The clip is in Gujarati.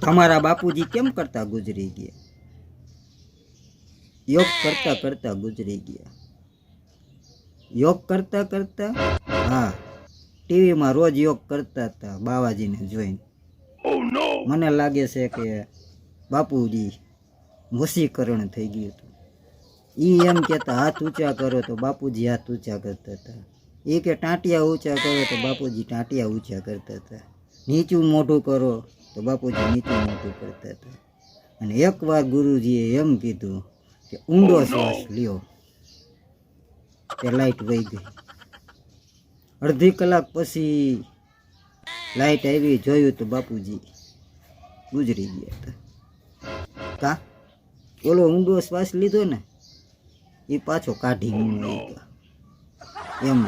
અમારા બાપુજી કેમ કરતા ગુજરી ગયા? યોગ કરતા કરતા ગુજરી ગયા. યોગ કરતા કરતા, હા, ટીવીમાં રોજ યોગ કરતા હતા બાવાજીને જોઈને. મને લાગે છે કે બાપુજી વશીકરણ થઈ ગયું હતું. ઈ એમ કહેતા હાથ ઊંચા કરો તો બાપુજી હાથ ઊંચા કરતા હતા. એ કે ટાંટિયા ઊંચા કરો તો બાપુજી ટાંટિયા ઊંચા કરતા હતા. નીચું મોઢું કરો તો બાપુજી નીચું મોઢું કરતા હતા. અને એકવાર ગુરુજીએ એમ કીધું કે ઊંડો શ્વાસ લ્યો, તે લાઈટ વહી ગઈ. અડધી કલાક પછી લાઈટ આવી, જોયું તો બાપુજી ગુજરી ગયા હતા. કા ઓલો ઊંડો શ્વાસ લીધો ને એ પાછો કાઢી મૂક્યો એમ.